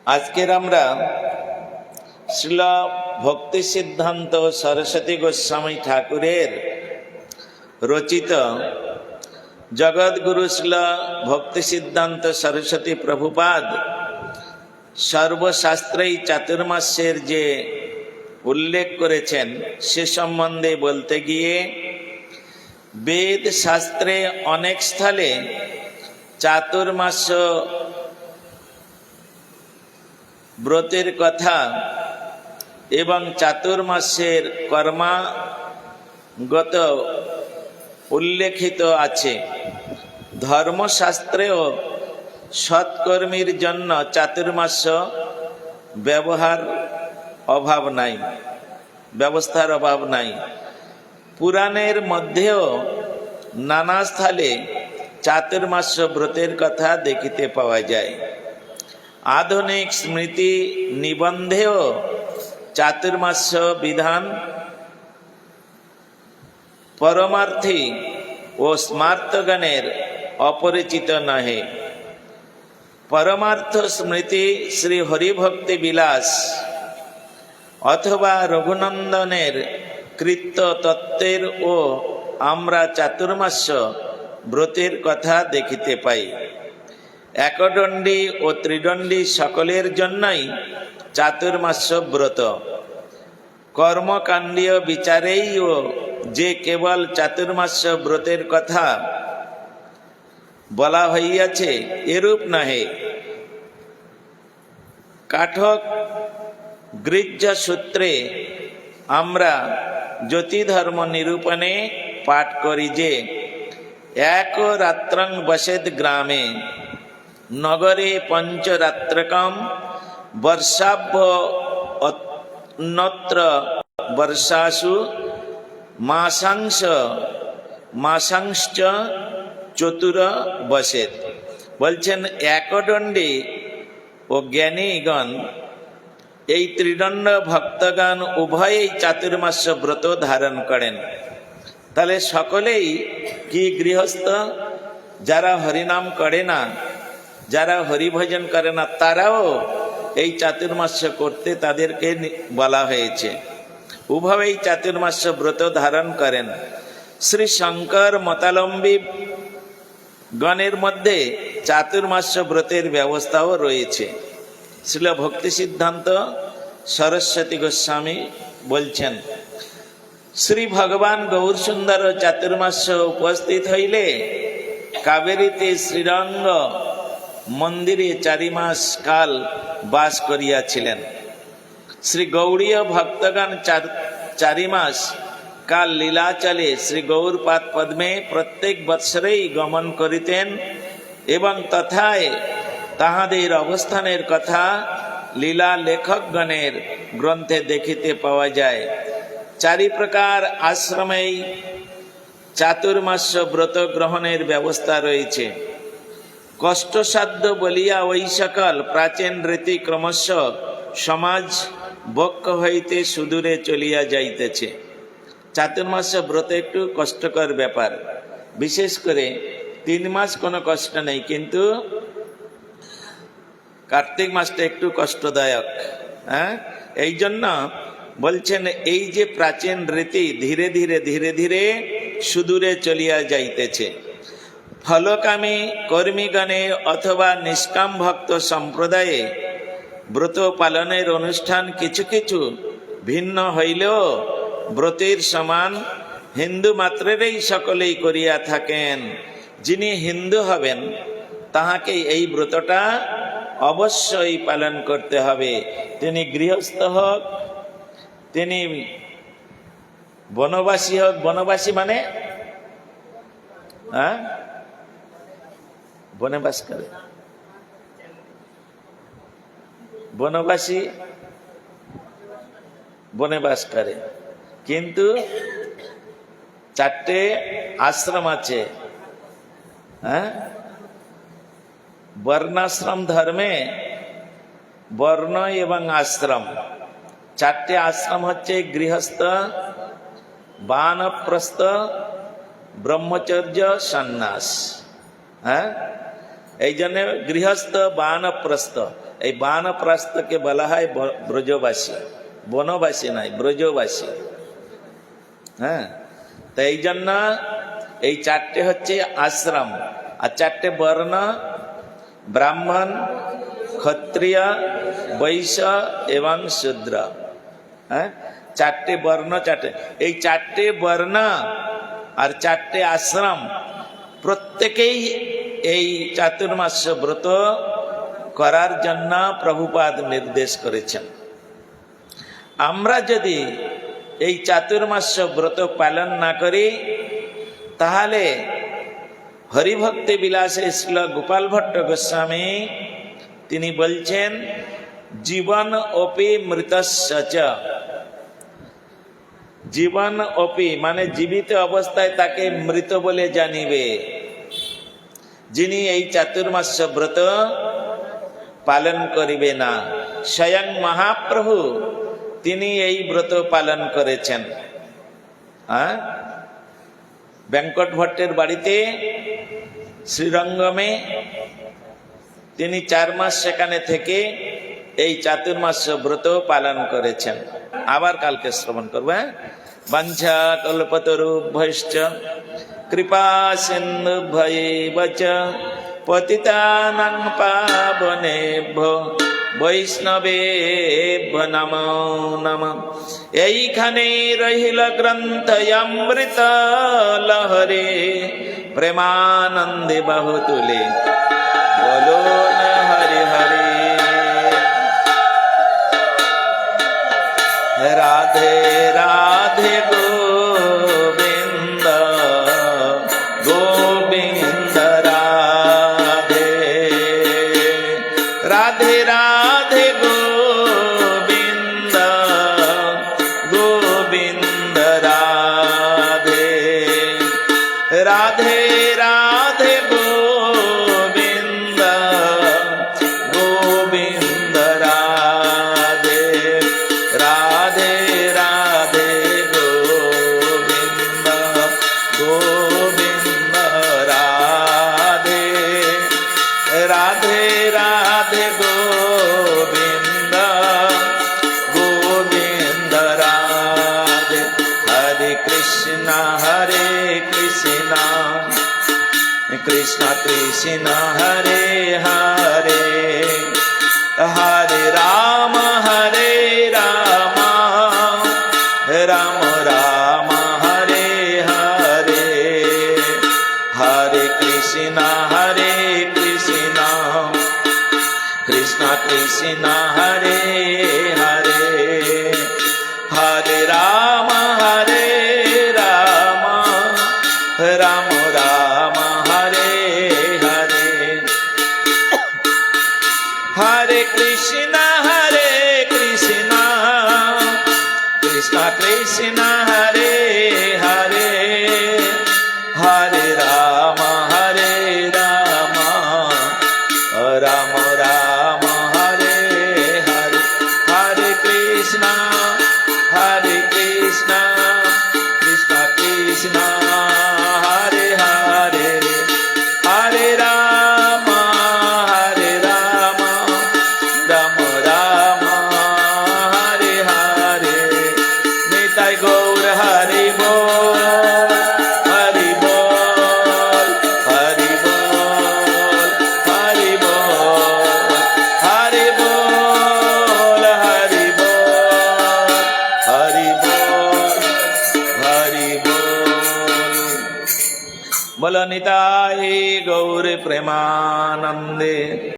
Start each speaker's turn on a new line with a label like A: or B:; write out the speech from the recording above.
A: আজকের আমরা শ্রীল ভক্তি সিদ্ধান্ত সরস্বতী গোস্বামী ঠাকুরের রচিত জগৎগুরু শ্রীল ভক্তি সিদ্ধান্ত সরস্বতী প্রভুপাদ সর্বশাস্ত্রেই চাতুর্মাস্যের যে উল্লেখ করেছেন সে সম্বন্ধে বলতে গিয়ে বেদ শাস্ত্রে অনেক স্থলে চাতুর্মাস্য ব্রতের কথা এবং চাতুর্মাস্যের কর্মাগত উল্লেখিত আছে। ধর্মশাস্ত্রেও সৎকর্মীর জন্য চাতুর্মাস্য ব্যবস্থার অভাব নাই। পুরাণের মধ্যেও নানা স্থলে চাতুর্মাস্য ব্রতের কথা দেখিতে পাওয়া যায়। আধুনিক স্মৃতি নিবন্ধেও চাতুর্মাস্য বিধান পরমার্থী ও স্মার্তগণের অপরিচিত নহে। পরমার্থ স্মৃতি শ্রী হরিভক্তি বিলাস অথবা রঘুনন্দনের কৃত্য তত্ত্বের ও আমরা চাতুর্মাস্য ব্রতের কথা দেখিতে পাই। একদণ্ডী ও ত্রিদণ্ডী সকলের জন্যই চাতুর্মাস্য ব্রত। কর্মকাণ্ডীয় বিচারেইও যে কেবল চাতুর্মাস্য ব্রতের কথা বলা হইয়াছে এরূপ নহে। কাঠক গৃহ্য সূত্রে আমরা জ্যোতিধর্ম নিরূপণে পাঠ করি যে এক রাত্রং বসেদ গ্রামে নগরে পঞ্চরাত্রকম বর্ষাভ্য অন্যত্র বর্ষাসু মাসাংশ্চ চতুর বসেত। বলছেন একদণ্ডী ও জ্ঞানীগণ এই ত্রিদণ্ড ভক্তগণ উভয়েই চাতুর্মাস্য ব্রত ধারণ করেন। তাহলে সকলেই কি গৃহস্থ যারা হরিনাম করে না, যারা হরিভজন করে না, তারাও এই চাতুর্মাস্য করতে তাদেরকে বলা হয়েছে। উভয়েই চাতুর্মাস্য ব্রত ধারণ করেন। শ্রী শঙ্কর মতালম্বী গণের মধ্যে চাতুর্মাস্য ব্রতের ব্যবস্থাও রয়েছে। শ্রীল ভক্তি সিদ্ধান্ত সরস্বতী গোস্বামী বলছেন, শ্রী ভগবান গৌর সুন্দর চাতুর্মাস্য উপস্থিত হইলে কাবেরীতে শ্রীরঙ্গ মন্দিরে 4 মাস কাল বাস করিয়াছিলেন। শ্রী গৌড়ীয় ভক্তগণ 4 মাস কাল লীলাচলে শ্রী গৌরপাদ পদ্মে প্রত্যেক বৎসরেই গমন করিতেন এবং তথায় তাহাদের অবস্থানের কথা লীলা লেখকগণের গ্রন্থে দেখিতে পাওয়া যায়। 4 প্রকার আশ্রমেই চাতুর্মাস্য ব্রত গ্রহণের ব্যবস্থা রয়েছে। কষ্টসাধ্য বলিয়া ওই সকল প্রাচীন রীতি ক্রমশ সমাজ বক্ষ হইতে সুদূরে চলিয়া যাইতেছে। চাতুর্মাস্য ব্রত একটু কষ্টকর ব্যাপার, বিশেষ করে 3 মাস কোনো কষ্ট নেই, কিন্তু কার্তিক মাসটা একটু কষ্টদায়ক। এই জন্য বলছেন এই যে প্রাচীন রীতি ধীরে ধীরে সুদূরে চলিয়া যাইতেছে। ফলকামী কর্মীগণে অথবা নিষ্কাম ভক্ত সম্প্রদায়ে ব্রত পালনের অনুষ্ঠান কিছু কিছু ভিন্ন হইলেও ব্রতের সমান হিন্দু মাত্রেরই সকলেই করিয়া থাকেন। যিনি হিন্দু হবেন তাহাকে এই ব্রতটা অবশ্যই পালন করতে হবে। তিনি গৃহস্থ হোক, তিনি বনবাসী হোক। বনবাসী মানে বনে বাস করে, বনবাসী বনে বাস করে, কিন্তু 4টে আশ্রম আছে। বর্ণাশ্রম ধর্মে বর্ণ এবং আশ্রম 4টে আশ্রম হচ্ছে গৃহস্থ, বানপ্রস্থ, ব্রহ্মচর্য, সন্ন্যাস। এই জন্য গৃহস্থ বানপ্রস্থ, এই বানপ্রস্থকে বলা হয় ব্রজবাসী, বনবাসী নাই, ব্রজবাসী। হ্যাঁ, তো এই জন্য এই চারটে হচ্ছে আশ্রম, আর চারটে বর্ণ, ব্রাহ্মণ, ক্ষত্রিয়, বৈশ্য এবং শূদ্র। হ্যাঁ, চারটে বর্ণ, চারটে, এই চারটে বর্ণ আর চারটে আশ্রম প্রত্যেকেই এই চাতুর্মাস্য ব্রত করার জন্য প্রভুপাদ নির্দেশ করেছেন। আমরা যদি এই চাতুর্মাস্য ব্রত পালন না করি, তাহলে হরিভক্তি বিলাসে শ্রীল গোপাল ভট্ট গোস্বামী তিনি বলছেন, জীবন অপি মৃতস্য চ, জীবন অপি মানে জীবিত অবস্থায় তাকে মৃত বলে জানিবে যিনি এই চাতুর্মাস্য ব্রত পালন করিবে না। স্বয়ং মহাপ্রভু তিনি এই ব্রত পালন করেছেন। বেঙ্কট ভট্টের বাড়িতে শ্রীরঙ্গমে তিনি 4 মাস সেখানে থেকে এই চাতুর্মাস্য ব্রত পালন করেছেন। আবার কালকে শ্রবণ করবে। বাঞ্ছা কল্পতরুভ্যশ্চ কৃপা সিন্ধুভ্যৈব চ পতিতানাং পাবনেভ্যো বৈষ্ণবেভ্যো নমো নমঃ। এইখানে রহিল গ্রন্থ অমৃত লহরে, প্রেমানন্দে বহুতুলে বলো না হরি হরি। রাধে রাধে গোবিন্দ গোবিন্দ রাধে, রাধে রাধে গোবিন্দ গোবিন্দ রাধে, রাধে রাধে গোবিন্দ গোবিন্দ রাধে, রাধে রাধে গোবিন্দ গোবিন্দ রাধে, রাধে রাধে গোবিন্দ গোবিন্দ রাধে। হরে কৃষ্ণ কৃষ্ণ কৃষ্ণ হরে হরে, হরে রাম রাম রাম হরে হরে, হরে কৃষ্ণ কৃষ্ণ কৃষ্ণ হরে হরে, হরে রাম রাম রাম হরে হরে, হরে কৃষ্ণ কৃষ্ণ কৃষ্ণ হরে হরে, হরে রাম রাম রাম হরে হরে, হরে কৃষ্ণ কৃষ্ণ কৃষ্ণ হরে হরে, হরে রাম রাম রাম হরে হরে। নিতাই গৌর হরি বল, হরি বল, হরি বল, হরি বল, হরি বল, হরি বল, হরি বল, হরি বল। বল নিতাই গৌর প্রেমানন্দে।